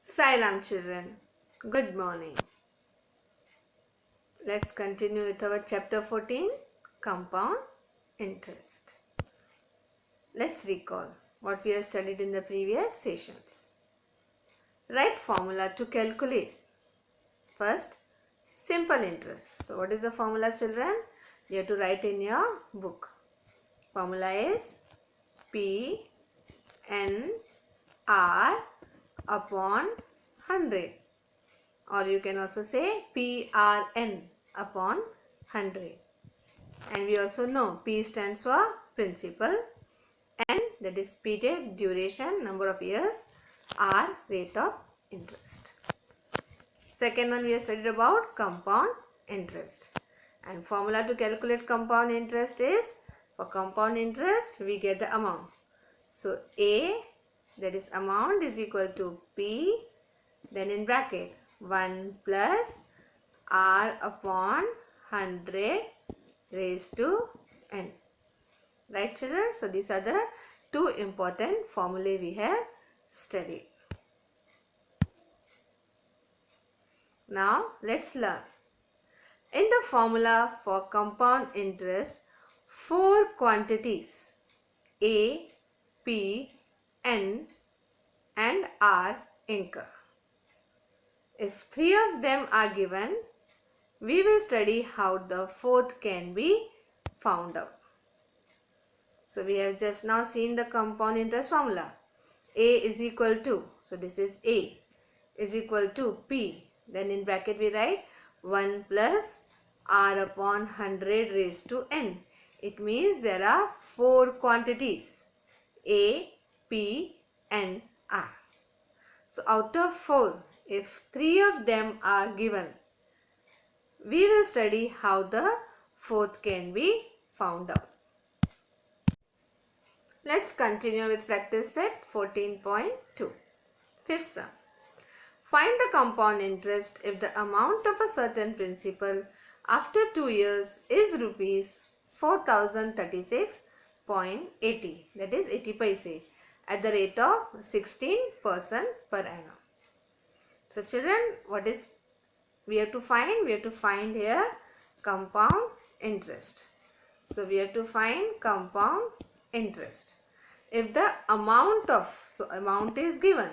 Sairam children, good morning. Let's continue with our chapter 14, compound interest. Let's recall what we have studied in the previous sessions. Write formula to calculate. First, simple interest. So what is the formula, children? You have to write in your book. Formula is P N R upon 100. Or you can also say PRN upon 100. And we also know P stands for principal, N that is period, duration, number of years, R rate of interest. Second one we have studied about compound interest. And formula to calculate compound interest is, for compound interest we get the amount. So A that is amount is equal to P, then in bracket 1 plus R upon 100 raised to N. Right, children? So these are the two important formulae we have studied. Now let's learn. In the formula for compound interest, four quantities A, P, N and R incur. If three of them are given, we will study how the fourth can be found out. So we have just now seen the compound interest formula. A is equal to, so this is A, is equal to P. Then in bracket we write 1 plus R upon 100 raised to N. It means there are four quantities A, P, N, R. So out of four, if three of them are given, we will study how the fourth can be found out. Let's continue with practice set 14.2. Fifth sum. Find the compound interest if the amount of a certain principal after 2 years is rupees 4036.80, that is 80 paise, at the rate of 16% per annum. So children, what is we have to find? We have to find here compound interest. So we have to find compound interest. If the amount of, so amount is given,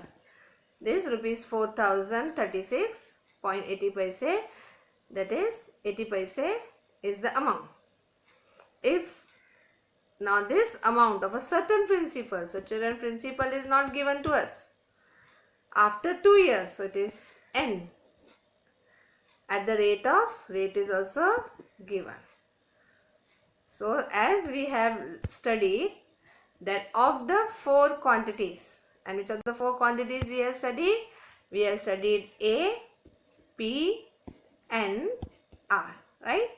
this rupees 4036.80 paise, that is 80 paise is the amount. If now this amount of a certain principal, so children, principal is not given to us. After 2 years, so it is N. At the rate is also given. So as we have studied that of the four quantities, and which of the four quantities we have studied? We have studied A, P, N, R, right?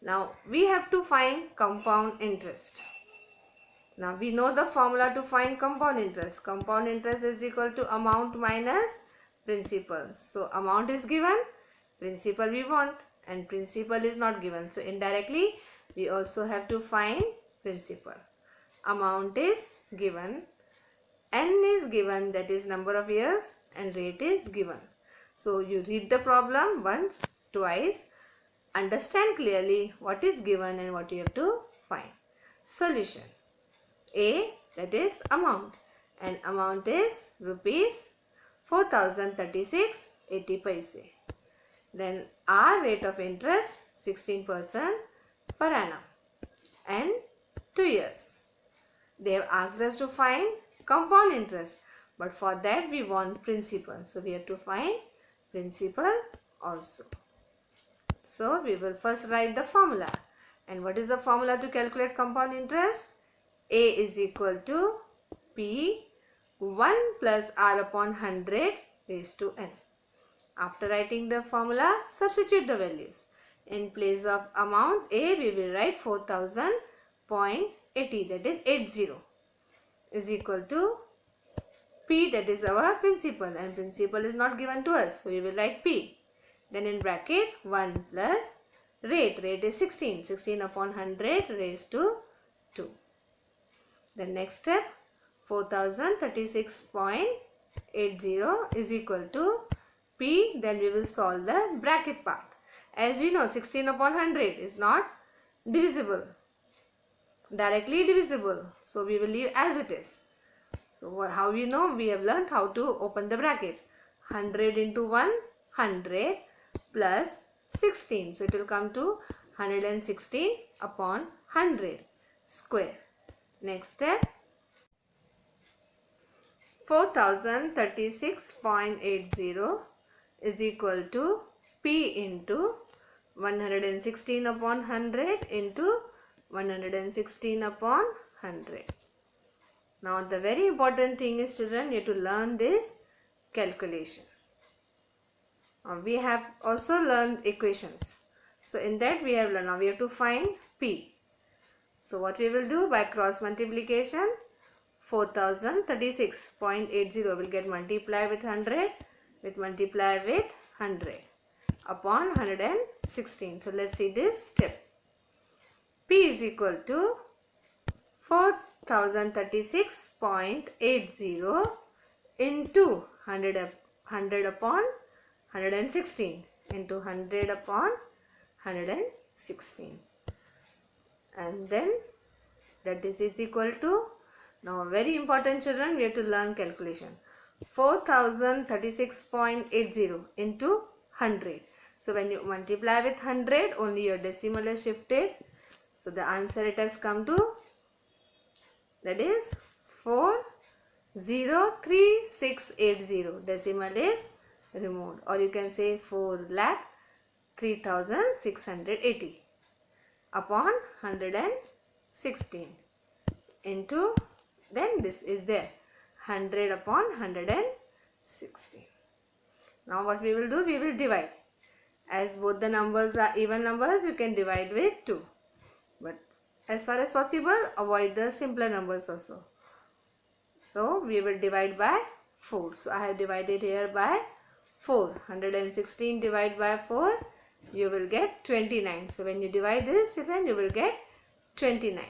Now we have to find compound interest. Now we know the formula to find compound interest. Compound interest is equal to amount minus principal. So amount is given, principal we want, and principal is not given. So indirectly we also have to find principal. Amount is given, N is given, that is number of years, and rate is given. So you read the problem once, twice, understand clearly what is given and what you have to find. Solution. A, that is amount, and amount is rupees 4036.80 paise. Then R rate of interest 16% per annum and 2 years. They have asked us to find compound interest, but for that we want principal. So we have to find principal also. So we will first write the formula. And what is the formula to calculate compound interest? A is equal to P 1 plus R upon 100 raised to N. After writing the formula, substitute the values. In place of amount A, we will write 4000.80, that is 80, is equal to P, that is our principal, and principal is not given to us. So we will write P. Then in bracket 1 plus rate is 16 upon 100 raised to 2. The next step, 4036.80 is equal to P. Then we will solve the bracket part. As we know, 16 upon 100 is not divisible, directly divisible. So we will leave as it is. So how we know? We have learned how to open the bracket. 100 into 1, 100 plus 16. So it will come to 116 upon 100 square. Next step. 4036.80 is equal to P into 116 upon 100 into 116 upon 100. Now the very important thing is, children, you have to learn this calculation. We have also learned equations. So in that we have learned, now we have to find P. So what we will do, by cross multiplication, 4036.80 will get multiplied with 100, with 100 upon 116. So let's see this step. P is equal to 4036.80 into 100 upon 116 into 100 upon 116, and then that is equal to, now very important, children, we have to learn calculation. 4036.80 into 100. So when you multiply with 100, only your decimal is shifted. So the answer it has come to, that is 403680. Decimal is removed, or you can say 4,03,680 upon 116 into, then this is there, 100 upon 116. Now what we will do, we will divide. As both the numbers are even numbers, you can divide with 2. But as far as possible, avoid the simpler numbers also. So we will divide by 4. So I have divided here by 4. 116 divided by 4, you will get 29. So when you divide this, children, you will get 29.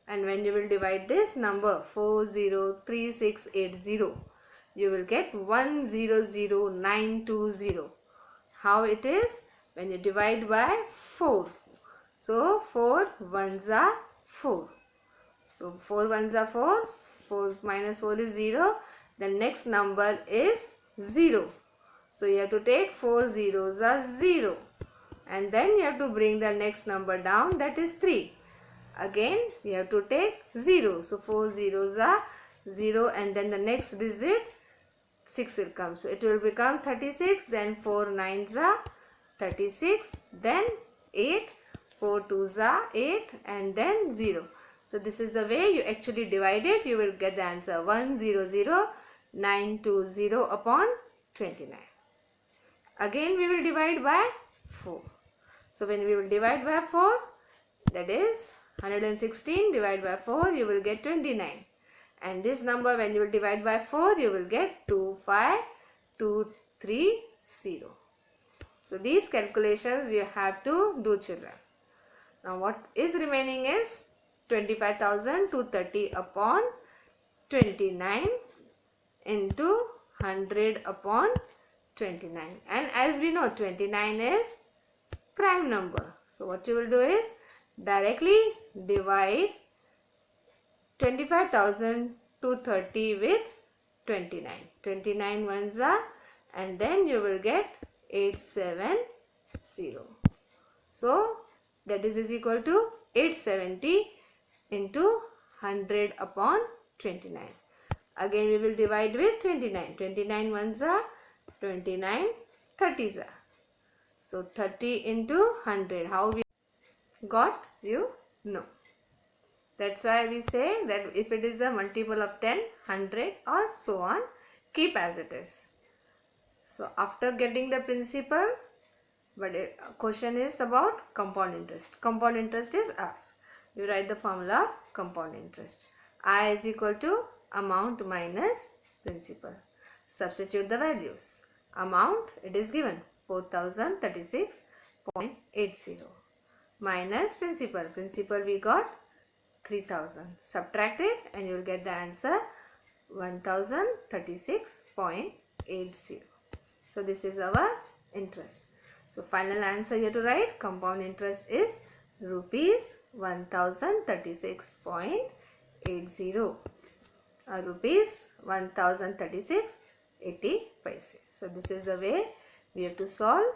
And when you will divide this number 403680, you will get 100920. How it is? When you divide by 4. So 4 ones are 4. So 4 ones are 4. 4 minus 4 is 0. The next number is 0. So you have to take 4 zeros are 0. And then you have to bring the next number down, that is 3. Again you have to take 0. So 4 zeros are 0, and then the next digit 6 will come. So it will become 36. Then 4 nines are 36. Then 8. 4 twos are 8, and then 0. So this is the way you actually divide it. You will get the answer 100920 upon 29. Again we will divide by 4. So when we will divide by 4, that is 116 divided by 4, you will get 29. And this number, when you will divide by 4, you will get 25230. So these calculations you have to do, children. Now what is remaining is 25,230 upon 29 into 100 upon 29. And as we know, 29 is prime number. So what you will do is directly divide 25,230 with 29. 29 ones are, and then you will get 870. So that is equal to 870 into 100 upon 29. Again we will divide with 29. 29 ones are, 29 30s are. So 30 into 100. How we got? You know. That's why we say that if it is a multiple of 10, 100 or so on, keep as it is. So after getting the principal, but question is about compound interest. Compound interest is asked. You write the formula of compound interest. I is equal to amount minus principal. Substitute the values. Amount, it is given 4036.80 minus principal. Principal we got 3000. Subtract it and you will get the answer 1036.80. So this is our interest. So final answer you have to write, compound interest is rupees 1036.80. Rupees 1036.80. So this is the way we have to solve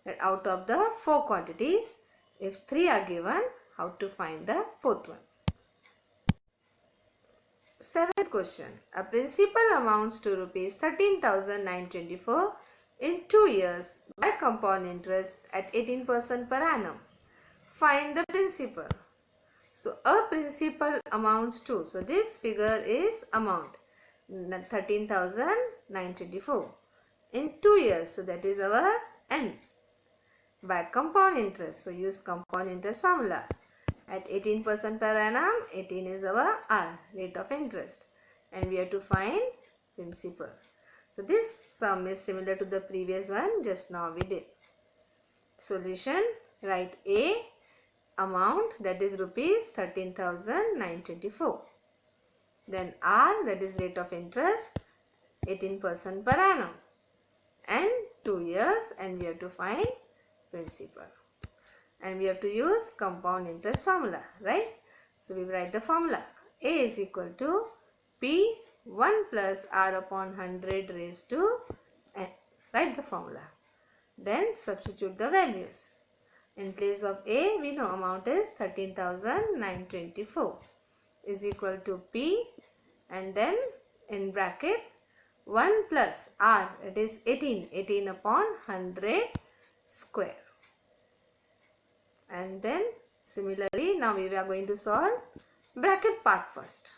that out of the 4 quantities, if 3 are given, how to find the 4th one. 7th question. A principal amounts to rupees 13,924 in 2 years by compound interest at 18% per annum. Find the principal. So a principal amounts to, so this figure is amount 13,924 in 2 years, so that is our N, by compound interest. So use compound interest formula. At 18% per annum, 18 is our R, rate of interest, and we have to find principal. So this sum is similar to the previous one just now we did. Solution, write A, amount, that is rupees 13,924. Then R, that is rate of interest, 18% per annum, and 2 years, and we have to find principal. And we have to use compound interest formula, right? So we write the formula. A is equal to P 1 plus R upon 100 raised to N. Write the formula. Then substitute the values. In place of A, we know amount is 13,924 is equal to P, and then in bracket 1 plus R, it is 18 upon 100 square. And then similarly, now we are going to solve bracket part first.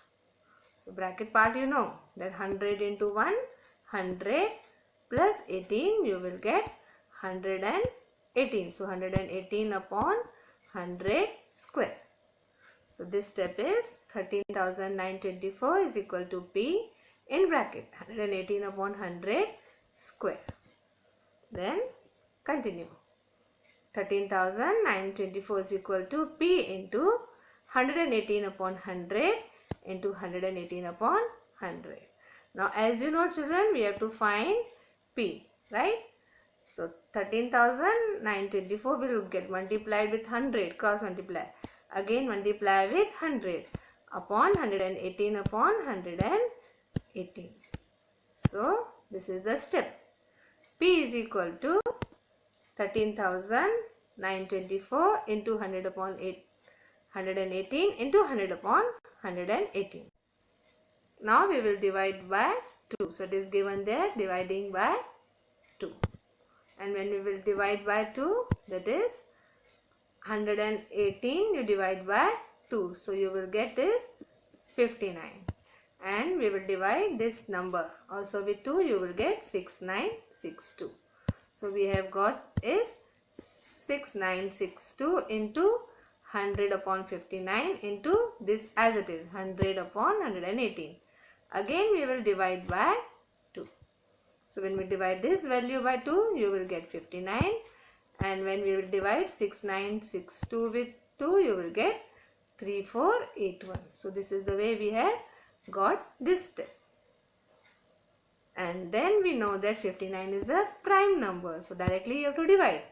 So bracket part, you know that 100 into 1, 100 plus 18, you will get 118. So 118 upon 100 square. So this step is 13,924 is equal to P in bracket 118 upon 100 square. Then continue. 13,924 is equal to P into 118 upon 100 into 118 upon 100. Now as you know children, we have to find P, right? So 13,924 will get multiplied with 100, cross multiply. Again multiply with 100 upon 118 upon 118. So this is the step. P is equal to 13,924 into 100 upon 118 into 100 upon 118. Now we will divide by 2. So it is given there, dividing by 2. And when we will divide by 2, that is 118 you divide by 2. So you will get is 59. And we will divide this number also with 2, you will get 6962. So we have got is 6962 into 100 upon 59 into this as it is 100 upon 118. Again we will divide by 2. So when we divide this value by 2, you will get 59. And when we will divide 6962 with 2, you will get 3481. So this is the way we have got this step. And then we know that 59 is a prime number. So directly you have to divide.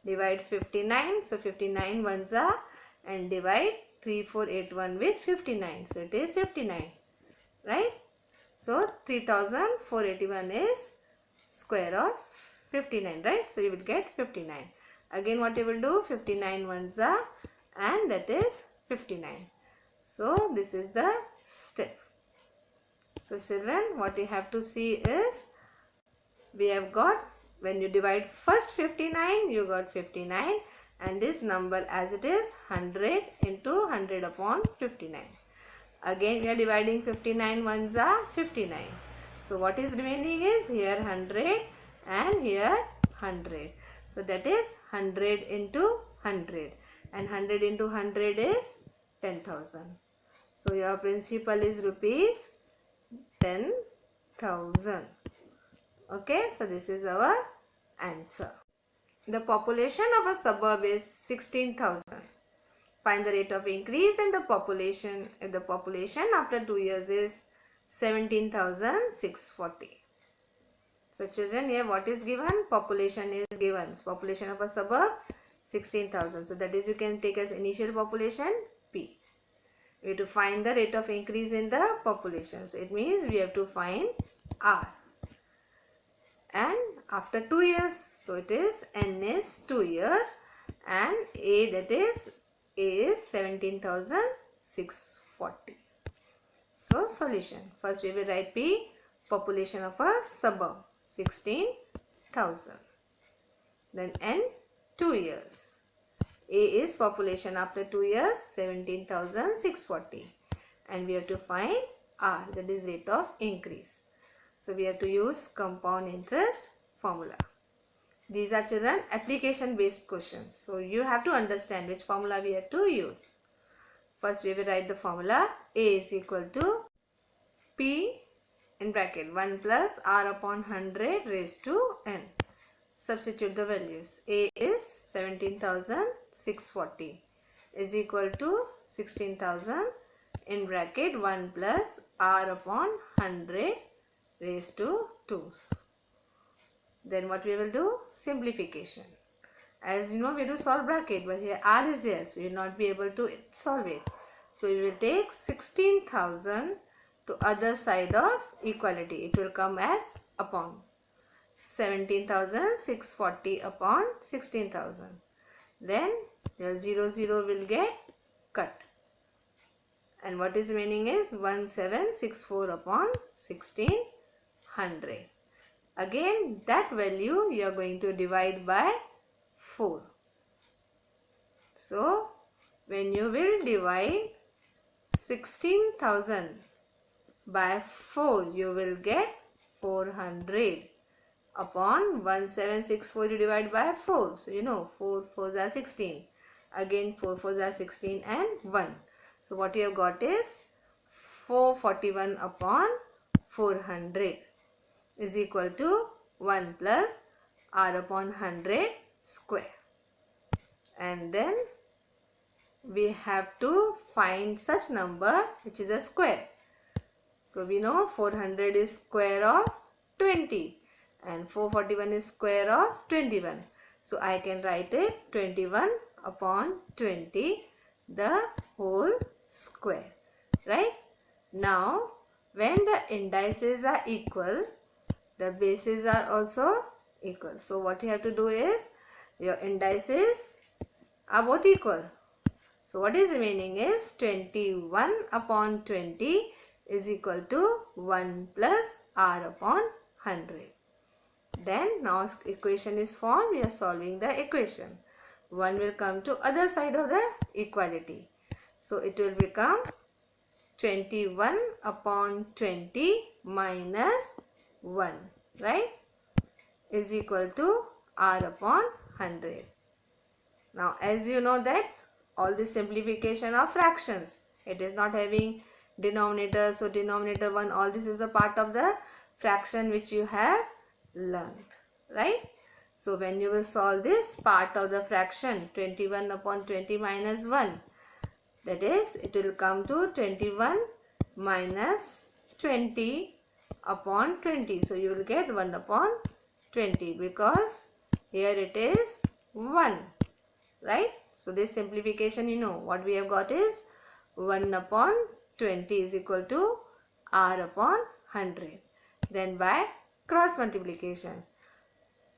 Divide 59. So 59 ones are, and divide 3481 with 59. So it is 59. Right? So 3481 is square of 59. Right? So you will get 59. Again what you will do? 59 ones are, and that is 59. So this is the step. So children, what you have to see is, we have got, when you divide first 59, you got 59, and this number as it is 100 into 100 upon 59. Again we are dividing 59 ones are 59. So what is remaining is here 100 and here 100. So that is 100 into 100, and 100 into 100 is 10,000. So your principal is rupees 10,000. Okay, so this is our answer. The population of a suburb is 16,000. Find the rate of increase in the population if the population after 2 years is 17,640. So children, here what is given? Population is given. So population of a suburb 16,000. So that is, you can take as initial population P. We have to find the rate of increase in the population. So it means we have to find R. And after 2 years, so it is N is 2 years and A, that is A is 17,640. So solution. First we will write P, population of a suburb 16,000. Then N, 2 years. A is population after 2 years 17,640. And we have to find R, that is rate of increase. So we have to use compound interest formula. These are children application based questions. So you have to understand which formula we have to use. First we will write the formula. A is equal to P in bracket 1 plus R upon 100 raised to N. Substitute the values. A is 17,640 is equal to 16,000 in bracket 1 plus R upon 100 raised to 2. Then what we will do? Simplification. As you know, we do solve bracket, but here R is there, so you will not be able to solve it. So we will take 16,000 to other side of equality. It will come as upon 17,640 upon 16,000. Then your 0 will get cut. And what is remaining is 1764 upon 1600. Again, that value you are going to divide by 4. So, when you will divide 16,000 by 4, you will get 400 upon 1764 you divide by 4. So, you know 4 4s are 16. Again 4 4s are 16 and 1. So, what you have got is 441 upon 400 is equal to 1 plus R upon 100 square. And then we have to find such number which is a square. So, we know 400 is square of 20 and 441 is square of 21. So, I can write it 21 upon 20 the whole square, right? Now, when the indices are equal, the bases are also equal. So, what you have to do is, your indices are both equal. So, what is remaining is 21 upon 20 is equal to 1 plus R upon 100. Then, now equation is formed, we are solving the equation. 1 will come to other side of the equality. So, it will become 21 upon 20 minus 1, right, is equal to R upon 100. Now, as you know that all this simplification of fractions, it is not having denominator, so denominator 1, all this is a part of the fraction which you have learned, right? So, when you will solve this part of the fraction 21 upon 20 minus 1, that is, it will come to 21 minus 20 upon 20. So, you will get 1 upon 20 because here it is 1, right? So, this simplification, you know what we have got is 1 upon 20 is equal to R upon 100. Then by cross multiplication,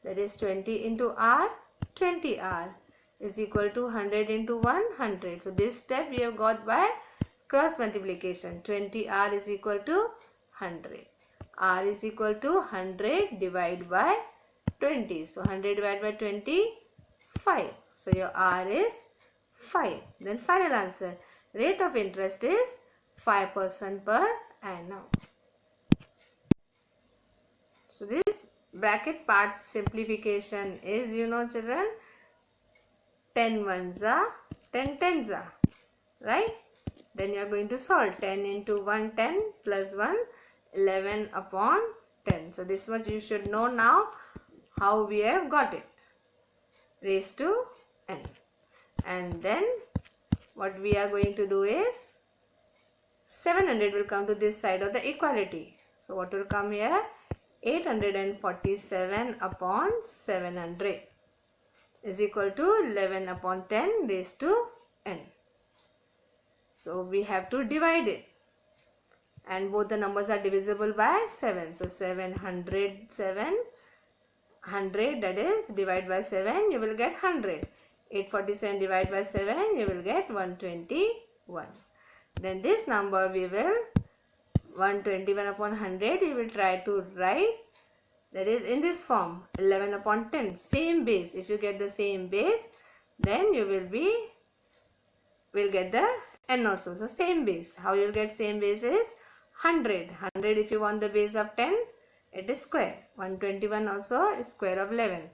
that is 20 into R, 20R is equal to 100 into 100. So, this step we have got by cross multiplication. 20R is equal to 100. R is equal to 100 divided by 20. So, 100 divided by 20, 5. So, your R is 5. Then final answer. Rate of interest is 5% per annum. So, this bracket part simplification is, you know children, 10 ones are 10 tens are, right? Then you are going to solve 10 into 1, 10 plus 1, 11 upon 10. So, this much you should know now how we have got it, raised to n. And then what we are going to do is 700 will come to this side of the equality. So what will come here? 847 upon 700 is equal to 11 upon 10 raised to n. So we have to divide it, and both the numbers are divisible by 7. So 700, 100, that is divide by 7, you will get 100. 847 divided by 7, you will get 121. Then this number we will 121 upon 100 we will try to write, that is in this form, 11 upon 10, same base. If you get the same base, then you will get the n also. So same base. How you will get same base is 100. 100 if you want the base of 10, it is square. 121 also is square of 11.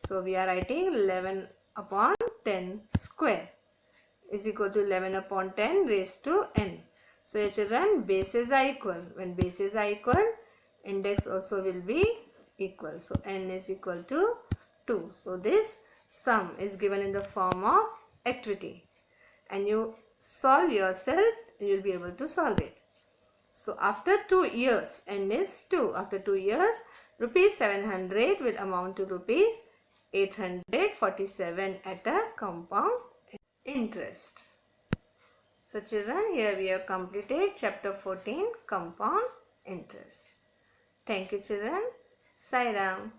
So we are writing 11 upon 10 square is equal to 11 upon 10 raised to n. So your children, bases are equal. When bases are equal, index also will be equal. So n is equal to 2. So this sum is given in the form of activity, and you solve yourself, you will be able to solve it. So after 2 years, n is 2. After 2 years, rupees 700 will amount to rupees 847 at a compound interest. So children, here we have completed chapter 14, compound interest. Thank you children. Sai Ram.